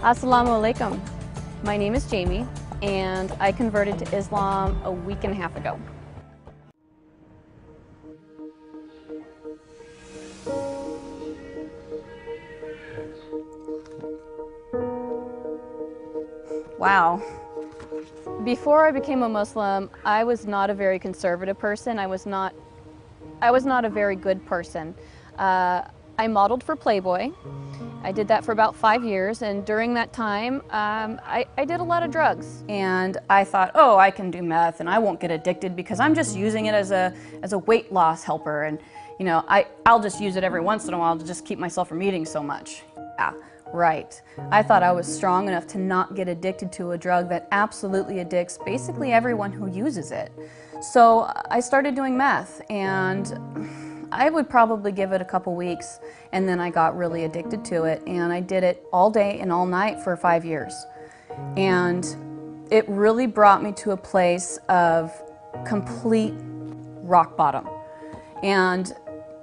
Assalamu alaikum. My name is Jamie, and I converted to Islam a week and a half ago. Wow. Before I became a Muslim, I was not a very conservative person. I was not a very good person. I modeled for Playboy. I did that for about 5 years, and during that time, I did a lot of drugs. And I thought, oh, I can do meth and I won't get addicted because I'm just using it as a weight loss helper, and you know, I'll just use it every once in a while to just keep myself from eating so much. Yeah, right. I thought I was strong enough to not get addicted to a drug that absolutely addicts basically everyone who uses it. So I started doing meth, and I would probably give it a couple weeks, and then I got really addicted to it, and I did it all day and all night for 5 years. And it really brought me to a place of complete rock bottom. And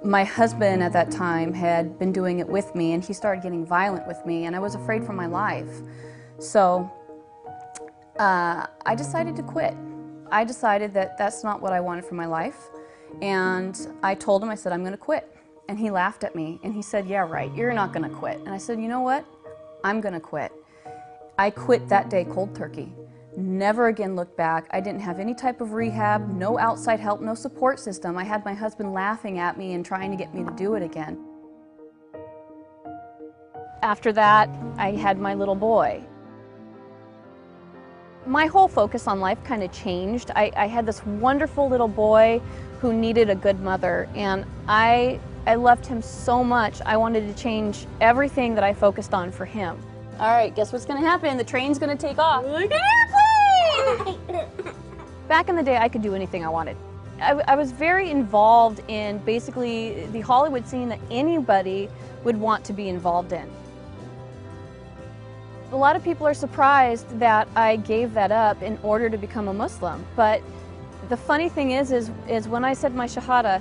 my husband at that time had been doing it with me, and he started getting violent with me, and I was afraid for my life. So I decided to quit. I decided that that's not what I wanted for my life. And I told him, I said, I'm going to quit. And he laughed at me, and he said, yeah, right, you're not going to quit. And I said, you know what? I'm going to quit. I quit that day cold turkey. Never again looked back. I didn't have any type of rehab, no outside help, no support system. I had my husband laughing at me and trying to get me to do it again. After that, I had my little boy. My whole focus on life kind of changed. I had this wonderful little boy who needed a good mother, and I loved him so much. I wanted to change everything that I focused on for him. All right, guess what's going to happen? The train's going to take off. Like an airplane! Back in the day, I could do anything I wanted. I was very involved in basically the Hollywood scene that anybody would want to be involved in. A lot of people are surprised that I gave that up in order to become a Muslim, but the funny thing is when I said my Shahada,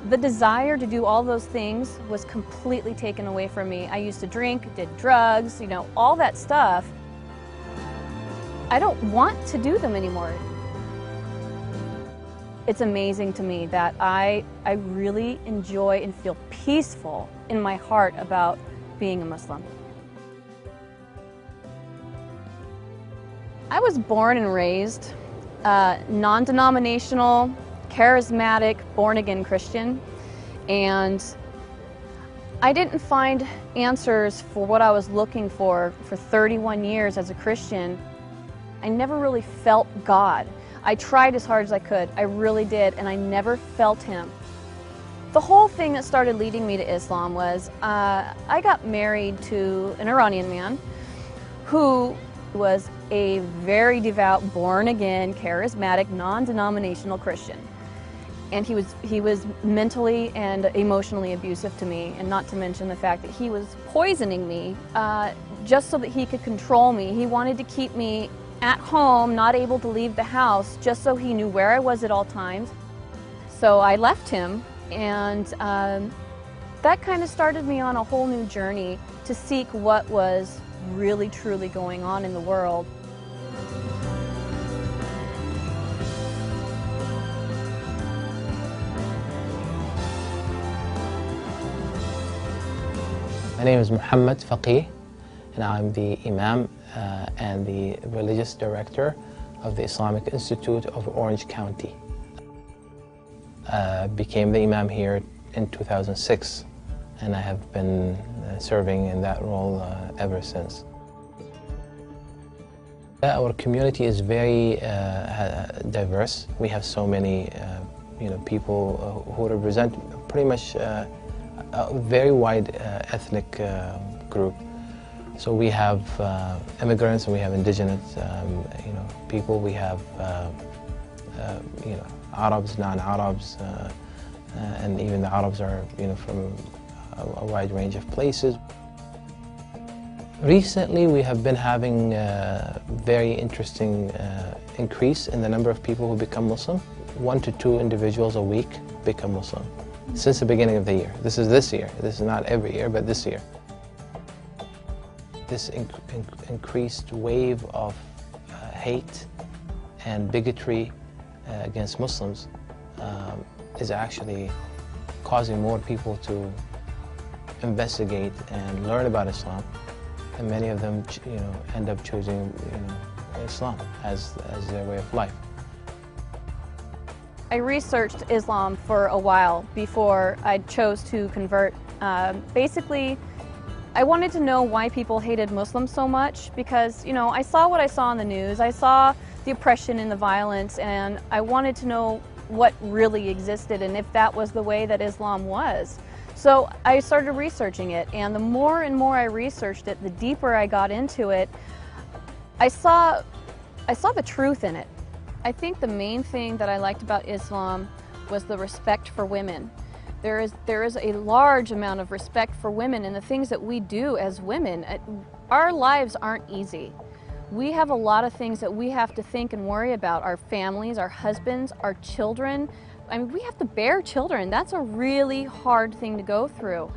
the desire to do all those things was completely taken away from me. I used to drink, did drugs, you know, all that stuff. I don't want to do them anymore. It's amazing to me that I really enjoy and feel peaceful in my heart about being a Muslim. I was born and raised non-denominational, charismatic, born-again Christian, and I didn't find answers for what I was looking for 31 years as a Christian. I never really felt God. I tried as hard as I could, I really did, and I never felt Him. The whole thing that started leading me to Islam was I got married to an Iranian man who was a very devout, born-again, charismatic, non-denominational Christian. And he was mentally and emotionally abusive to me, and not to mention the fact that he was poisoning me just so that he could control me. He wanted to keep me at home, not able to leave the house, just so he knew where I was at all times. So I left him, and that kind of started me on a whole new journey to seek what was really truly going on in the world. My name is Muhammad Faqih, and I'm the Imam and the Religious Director of the Islamic Institute of Orange County. Became the Imam here in 2006, and I have been serving in that role ever since. Our community is very diverse. We have so many people who represent pretty much a very wide ethnic group. So we have immigrants, and we have indigenous people. We have Arabs, non-Arabs, and even the Arabs are from a wide range of places. Recently, we have been having a very interesting increase in the number of people who become Muslim. 1 to 2 individuals a week become Muslim since the beginning of the year. This is this year. This is not every year, but this year. this increased wave of hate and bigotry against Muslims is actually causing more people to investigate and learn about Islam, and many of them, end up choosing, Islam as their way of life. I researched Islam for a while before I chose to convert. Basically, I wanted to know why people hated Muslims so much because, I saw what I saw in the news. I saw the oppression and the violence, and I wanted to know what really existed and if that was the way that Islam was. So I started researching it, and the more and more I researched it, the deeper I got into it, I saw the truth in it. I think the main thing that I liked about Islam was the respect for women. There is a large amount of respect for women and the things that we do as women. Our lives aren't easy. We have a lot of things that we have to think and worry about. Our families, our husbands, our children. I mean, we have to bear children. That's a really hard thing to go through.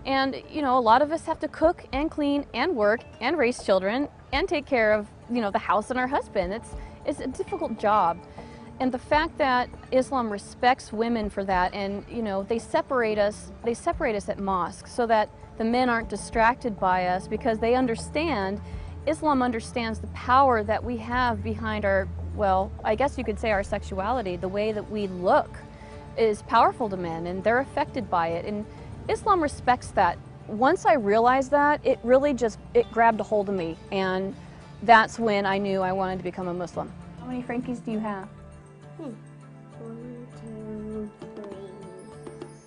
And, a lot of us have to cook and clean and work and raise children and take care of, the house and our husband. It's a difficult job. And the fact that Islam respects women for that, and they separate us at mosque so that the men aren't distracted by us, because they understand, Islam understands the power that we have behind our, well, I guess you could say our sexuality. The way that we look is powerful to men, and they're affected by it. And Islam respects that. Once I realized that, it really it grabbed a hold of me, and that's when I knew I wanted to become a Muslim. How many Frankies do you have? 1, 2,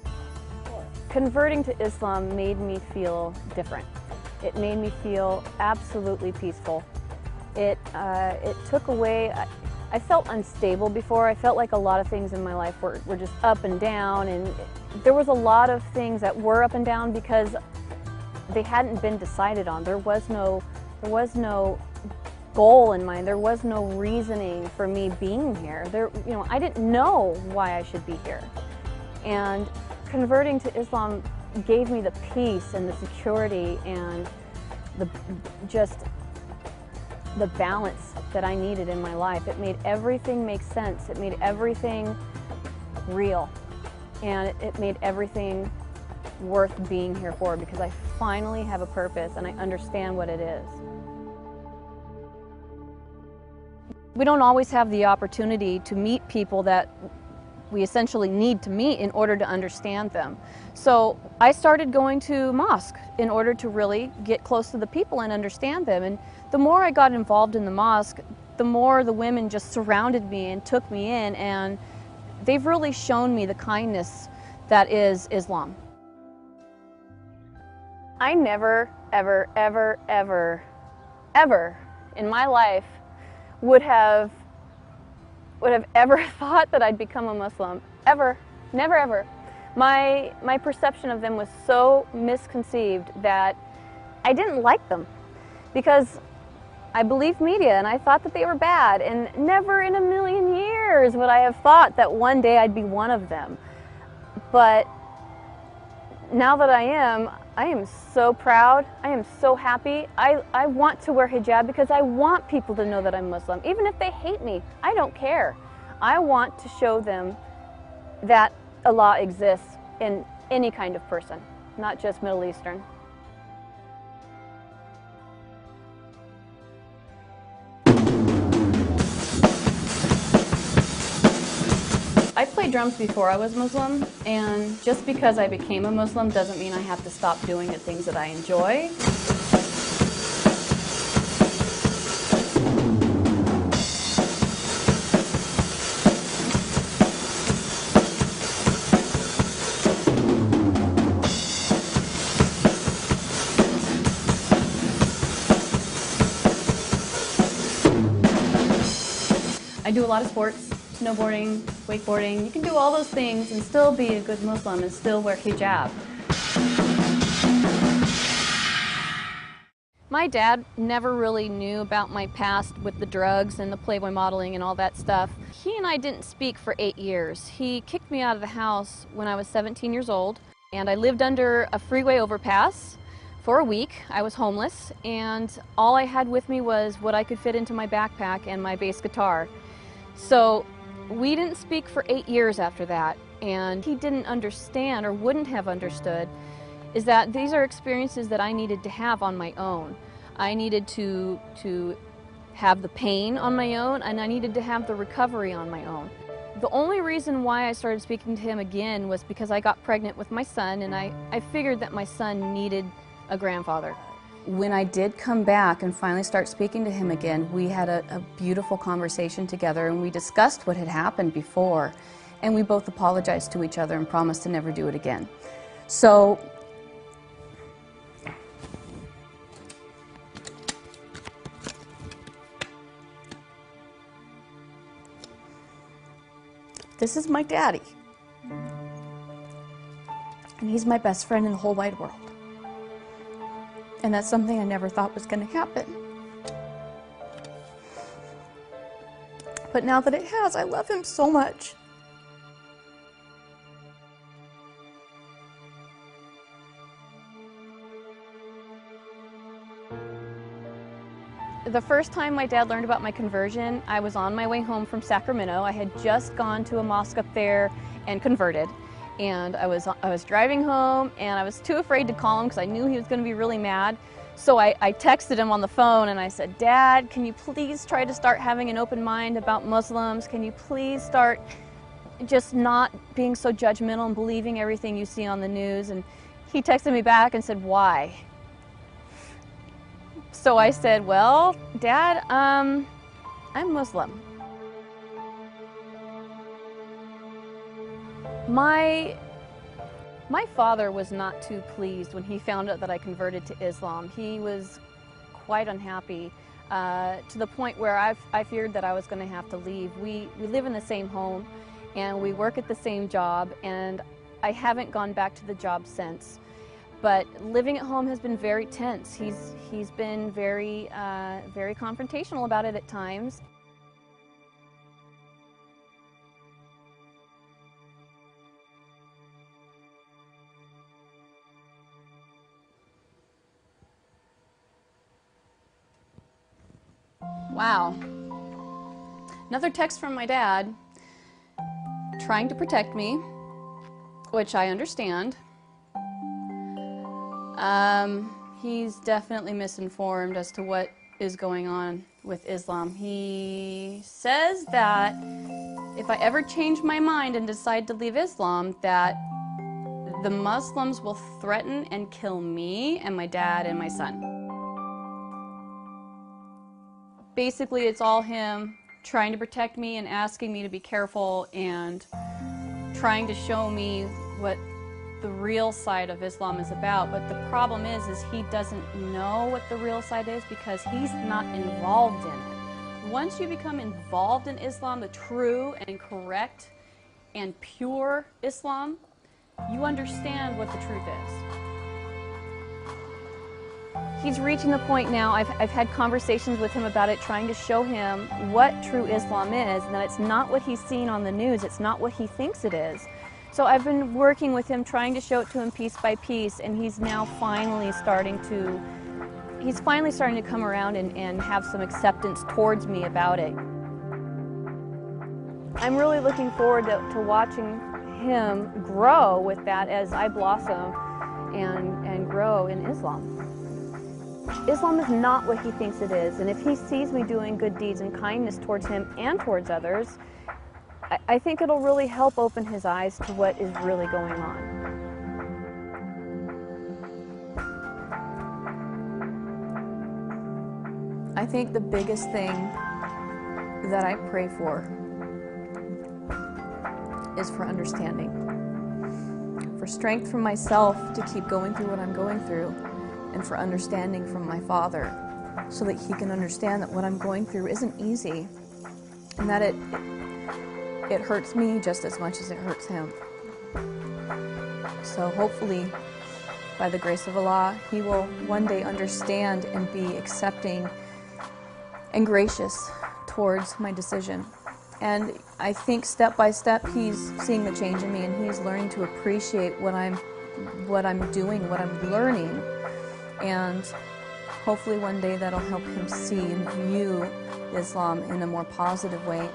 3, 4. Converting to Islam made me feel different. It made me feel absolutely peaceful. It took away, I felt unstable before. I felt like a lot of things in my life were just up and down, and there was a lot of things that were up and down because they hadn't been decided on. There was no goal in mind. There was no reasoning for me being here. I didn't know why I should be here. And converting to Islam gave me the peace and the security and the balance that I needed in my life. It made everything make sense. It made everything real. And it made everything worth being here for, because I finally have a purpose and I understand what it is. We don't always have the opportunity to meet people that we essentially need to meet in order to understand them. So I started going to mosque in order to really get close to the people and understand them. And the more I got involved in the mosque, the more the women just surrounded me and took me in, and they've really shown me the kindness that is Islam. I never, ever, ever, ever, ever in my life would have ever thought that I'd become a Muslim. Ever. Never, ever. My perception of them was so misconceived that I didn't like them, because I believed media and I thought that they were bad, and never in a million years would I have thought that one day I'd be one of them. But now that I am so proud. I am so happy. I want to wear hijab because I want people to know that I'm Muslim. Even if they hate me, I don't care. I want to show them that Allah exists in any kind of person, not just Middle Eastern. I played drums before I was Muslim, and just because I became a Muslim doesn't mean I have to stop doing the things that I enjoy. I do a lot of sports. Snowboarding, wakeboarding. You can do all those things and still be a good Muslim and still wear hijab. My dad never really knew about my past with the drugs and the Playboy modeling and all that stuff. He and I didn't speak for 8 years. He kicked me out of the house when I was 17 years old, and I lived under a freeway overpass For a week, I was homeless, and all I had with me was what I could fit into my backpack and my bass guitar. So we didn't speak for 8 years after that, and he didn't understand, or wouldn't have understood, is that these are experiences that I needed to have on my own. I needed to have the pain on my own, and I needed to have the recovery on my own. The only reason why I started speaking to him again was because I got pregnant with my son, and I figured that my son needed a grandfather. When I did come back and finally start speaking to him again, we had a beautiful conversation together, and we discussed what had happened before, and we both apologized to each other and promised to never do it again. So this is my daddy, and he's my best friend in the whole wide world. And that's something I never thought was going to happen. But now that it has, I love him so much. The first time my dad learned about my conversion, I was on my way home from Sacramento. I had just gone to a mosque up there and converted. And I was driving home, and I was too afraid to call him because I knew he was going to be really mad. So I texted him on the phone and I said, "Dad, can you please try to start having an open mind about Muslims? Can you please start just not being so judgmental and believing everything you see on the news?" And he texted me back and said, "Why?" So I said, "Well, Dad, I'm Muslim." My father was not too pleased when he found out that I converted to Islam. He was quite unhappy to the point where I feared that I was going to have to leave. We live in the same home and we work at the same job, and I haven't gone back to the job since. But living at home has been very tense. He's been very confrontational about it at times. Wow. Another text from my dad trying to protect me, which I understand. He's definitely misinformed as to what is going on with Islam. He says that if I ever change my mind and decide to leave Islam, that the Muslims will threaten and kill me and my dad and my son. Basically, it's all him trying to protect me and asking me to be careful and trying to show me what the real side of Islam is about. But the problem is he doesn't know what the real side is because he's not involved in it. Once you become involved in Islam, the true and correct and pure Islam, you understand what the truth is. He's reaching the point now, I've had conversations with him about it, trying to show him what true Islam is, and that it's not what he's seen on the news, it's not what he thinks it is. So I've been working with him, trying to show it to him piece by piece, and he's now finally starting to come around and have some acceptance towards me about it. I'm really looking forward to watching him grow with that as I blossom and grow in Islam. Islam is not what he thinks it is, and if he sees me doing good deeds and kindness towards him and towards others, I think it'll really help open his eyes to what is really going on. I think the biggest thing that I pray for is for understanding, for strength from myself to keep going through what I'm going through, and for understanding from my Father so that he can understand that what I'm going through isn't easy and that it hurts me just as much as it hurts him. So hopefully, by the grace of Allah, he will one day understand and be accepting and gracious towards my decision. And I think step by step he's seeing the change in me, and he's learning to appreciate what I'm doing, what I'm learning, and hopefully one day that'll help him see and view Islam in a more positive way.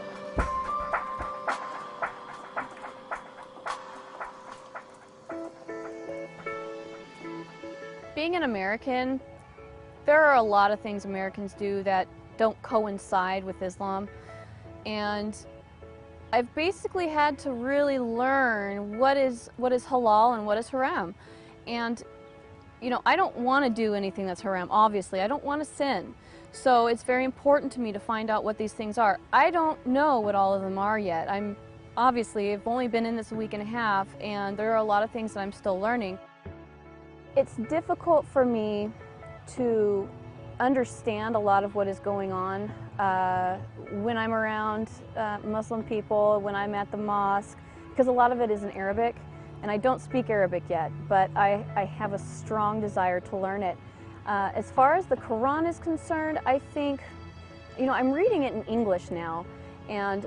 Being an American, there are a lot of things Americans do that don't coincide with Islam, and I've basically had to really learn what is halal and what is haram. And you know, I don't want to do anything that's haram, obviously. I don't want to sin. So it's very important to me to find out what these things are. I don't know what all of them are yet. I've only been in this a week and a half, and there are a lot of things that I'm still learning. It's difficult for me to understand a lot of what is going on when I'm around Muslim people, when I'm at the mosque, because a lot of it is in Arabic, and I don't speak Arabic yet, but I have a strong desire to learn it. As far as the Quran is concerned, I think, you know, I'm reading it in English now, and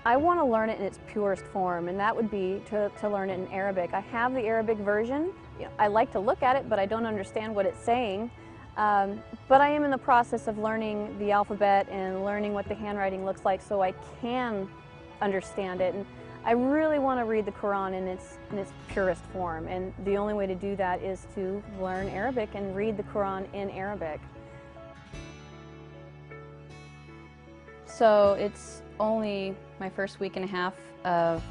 I want to learn it in its purest form, and that would be to learn it in Arabic. I have the Arabic version. You know, I like to look at it, but I don't understand what it's saying. But I am in the process of learning the alphabet and learning what the handwriting looks like so I can understand it. And I really want to read the Quran in its purest form, and the only way to do that is to learn Arabic and read the Quran in Arabic. So it's only my first week and a half of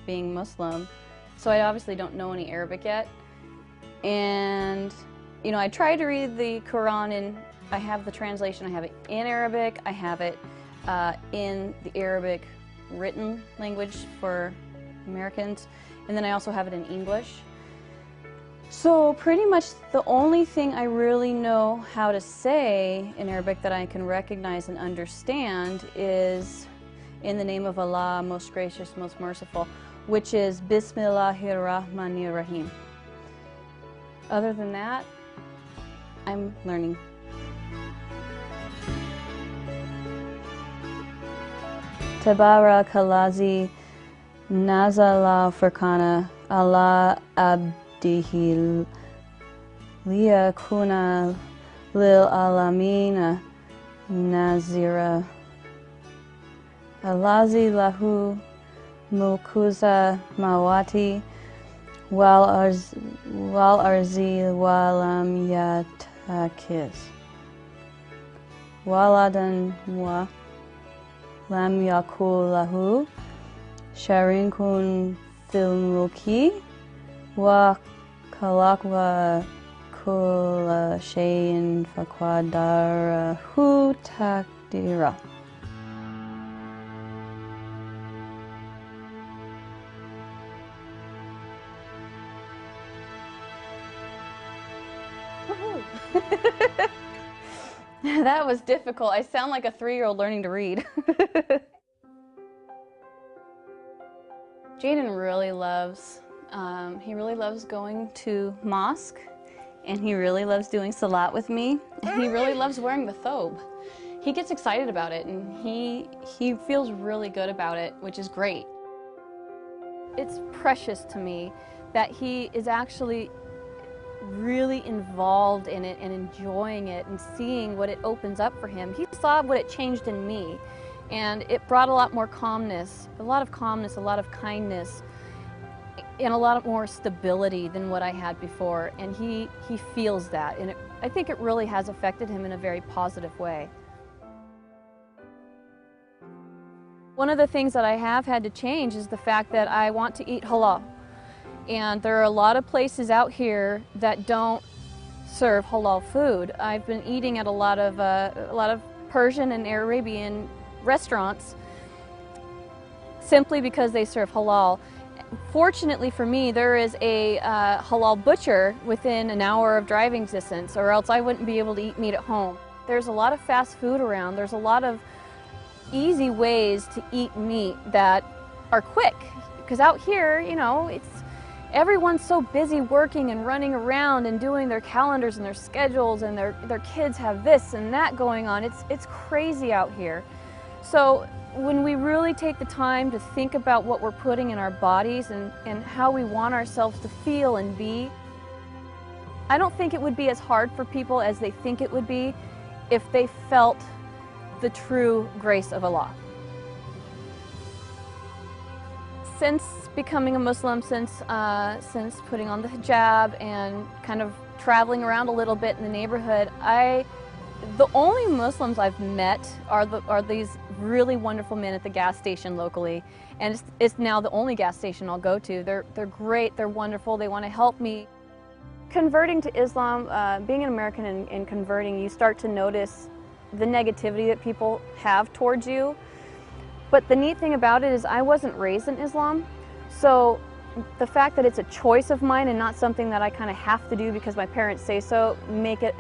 being Muslim, so I obviously don't know any Arabic yet. And you know, I try to read the Quran, and I have the translation. I have it in Arabic, I have it in the Arabic written language for Americans, and then I also have it in English. So pretty much the only thing I really know how to say in Arabic that I can recognize and understand is in the name of Allah, most gracious, most merciful, which is Bismillahir Rahmanir Rahim. Other than that, I'm learning. Tabarakalazi nazala furqana ala abdihi liyakuna lil alamina nazira alazi lahu mulkuza mawati wal arzi walam yatakis waladan wa lam yakul lahu sharikun fil mulki wa khalaq wa kulla shay'in faqadarahu taqdira. That was difficult. I sound like a 3-year-old learning to read. Jaden really loves, going to mosque, and he really loves doing salat with me, and he really loves wearing the thobe. He gets excited about it, and he feels really good about it, which is great. It's precious to me that he is actually really involved in it and enjoying it and seeing what it opens up for him. He saw what it changed in me, and it brought a lot more calmness, a lot of kindness, and a lot more stability than what I had before, and he feels that, and I think it really has affected him in a very positive way. One of the things that I have had to change is the fact that I want to eat halal. And there are a lot of places out here that don't serve halal food. I've been eating at a lot of Persian and Arabian restaurants simply because they serve halal. Fortunately for me, there is a halal butcher within an hour of driving distance, or else I wouldn't be able to eat meat at home. There's a lot of fast food around. There's a lot of easy ways to eat meat that are quick, because out here, you know, everyone's so busy working and running around and doing their calendars and their schedules, and their kids have this and that going on. It's crazy out here. So when we really take the time to think about what we're putting in our bodies and how we want ourselves to feel and be, I don't think it would be as hard for people as they think it would be if they felt the true grace of Allah. Since becoming a Muslim, since putting on the hijab and kind of traveling around a little bit in the neighborhood, the only Muslims I've met are these really wonderful men at the gas station locally, and it's now the only gas station I'll go to. They're great, they're wonderful, they want to help me. Converting to Islam, being an American and converting, you start to notice the negativity that people have towards you. But the neat thing about it is I wasn't raised in Islam, so the fact that it's a choice of mine and not something that I kind of have to do because my parents say so, make it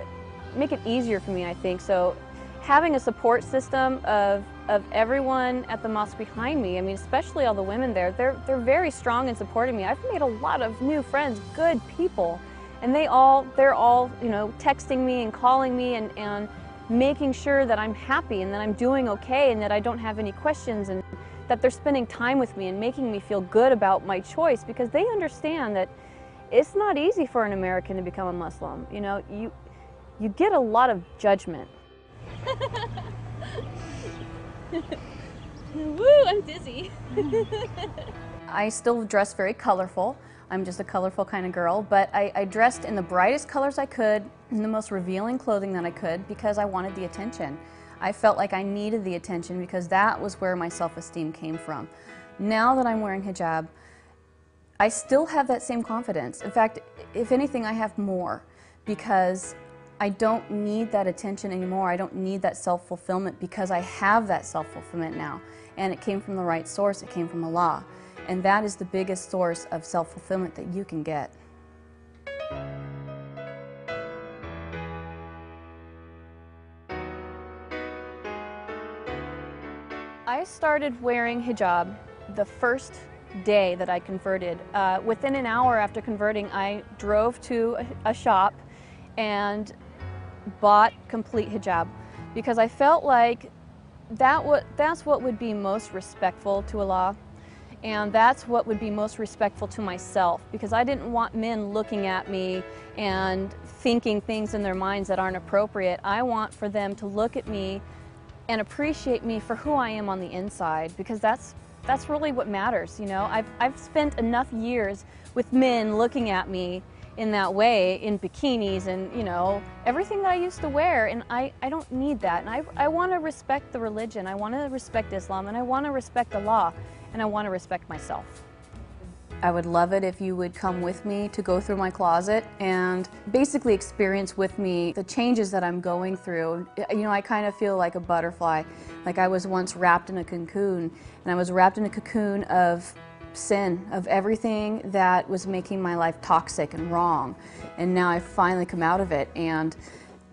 easier for me, I think. So having a support system of everyone at the mosque behind me, I mean, especially all the women there, they're very strong in supporting me. I've made a lot of new friends, good people, and they're all, you know, texting me and calling me and making sure that I'm happy and that I'm doing okay and that I don't have any questions, and that they're spending time with me and making me feel good about my choice, because they understand that it's not easy for an American to become a Muslim. You know, you get a lot of judgment. Woo, I'm dizzy. I still dress very colorful. I'm just a colorful kind of girl, but I dressed in the brightest colors I could, in the most revealing clothing that I could, because I wanted the attention. I felt like I needed the attention because that was where my self-esteem came from. Now that I'm wearing hijab, I still have that same confidence. In fact, if anything, I have more, because I don't need that attention anymore. I don't need that self-fulfillment, because I have that self-fulfillment now. And it came from the right source. It came from Allah. And that is the biggest source of self-fulfillment that you can get. I started wearing hijab the first day that I converted. Within an hour after converting, I drove to a shop and bought complete hijab, because I felt like that's what would be most respectful to Allah, and that's what would be most respectful to myself, because I didn't want men looking at me and thinking things in their minds that aren't appropriate. I want for them to look at me and appreciate me for who I am on the inside, because that's really what matters, you know. I've spent enough years with men looking at me in that way, in bikinis and, you know, everything that I used to wear, and I don't need that. And I want to respect the religion, I want to respect Islam, and I want to respect Allah, and I want to respect myself. I would love it if you would come with me to go through my closet and basically experience with me the changes that I'm going through. You know, I kind of feel like a butterfly. Like I was once wrapped in a cocoon, and I was wrapped in a cocoon of sin, of everything that was making my life toxic and wrong. And now I've finally come out of it, and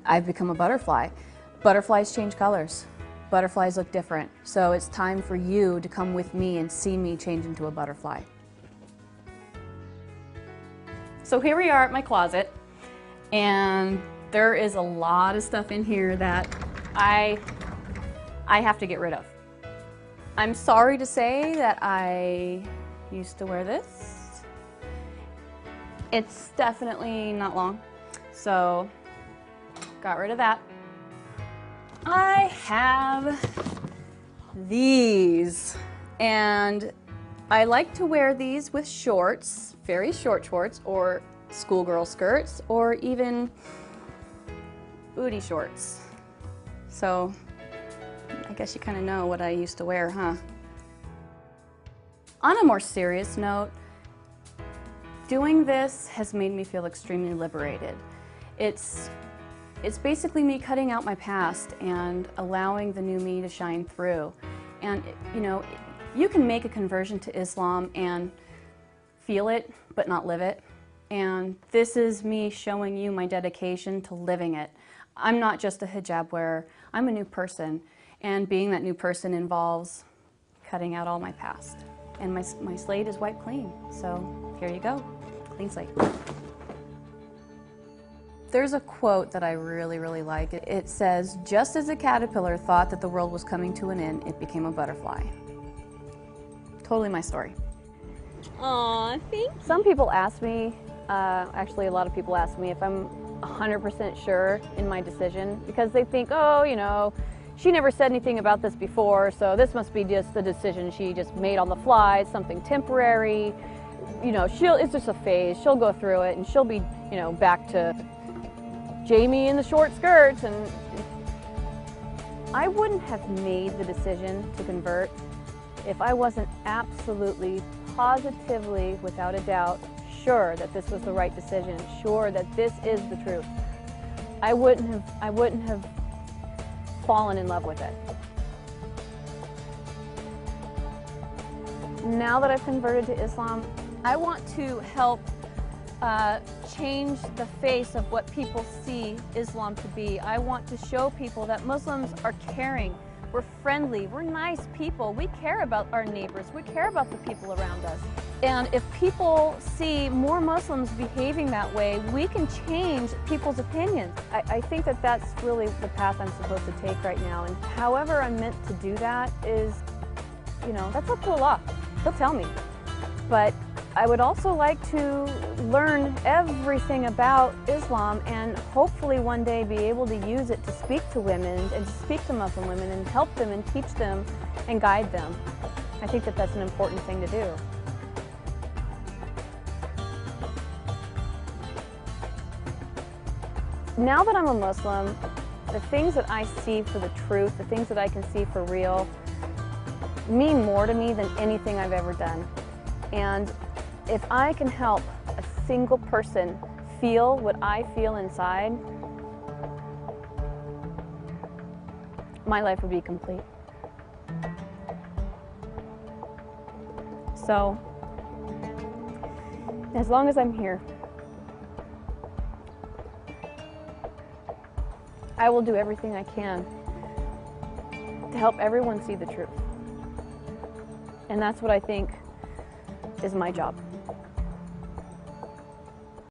I've become a butterfly. Butterflies change colors. Butterflies look different. So it's time for you to come with me and see me change into a butterfly. So here we are at my closet, and there is a lot of stuff in here that I have to get rid of. I'm sorry to say that I used to wear this. It's definitely not long, so got rid of that. I have these, and I like to wear these with shorts, very short shorts, or schoolgirl skirts, or even booty shorts. So I guess you kind of know what I used to wear, huh? On a more serious note, doing this has made me feel extremely liberated. It's basically me cutting out my past and allowing the new me to shine through. And, you know, you can make a conversion to Islam and feel it, but not live it. And this is me showing you my dedication to living it. I'm not just a hijab wearer, I'm a new person. And being that new person involves cutting out all my past. And my slate is wiped clean. So here you go, clean slate. There's a quote that I really, really like. It says, "Just as a caterpillar thought that the world was coming to an end, it became a butterfly." Totally my story. Aw, thank you. Some people ask me, Actually, a lot of people ask me if I'm 100% sure in my decision, because they think, oh, you know, she never said anything about this before, so this must be just the decision she just made on the fly. It's something temporary. You know, it's just a phase. She'll go through it, and she'll be, you know, back to Jamie in the short skirts. And I wouldn't have made the decision to convert if I wasn't absolutely, positively, without a doubt, sure that this was the right decision, sure that this is the truth. I wouldn't have fallen in love with it. Now that I've converted to Islam, I want to help change the face of what people see Islam to be. I want to show people that Muslims are caring, we're friendly, we're nice people, we care about our neighbors, we care about the people around us. And if people see more Muslims behaving that way, we can change people's opinions. I think that that's really the path I'm supposed to take right now. And however I'm meant to do that is, you know, that's up to Allah. He'll tell me. But I would also like to learn everything about Islam and hopefully one day be able to use it to speak to women and to speak to Muslim women and help them and teach them and guide them. I think that that's an important thing to do. Now that I'm a Muslim, the things that I see for the truth, the things that I can see for real, mean more to me than anything I've ever done. And if I can help a single person feel what I feel inside, my life would be complete. So, as long as I'm here, I will do everything I can to help everyone see the truth. And that's what I think is my job.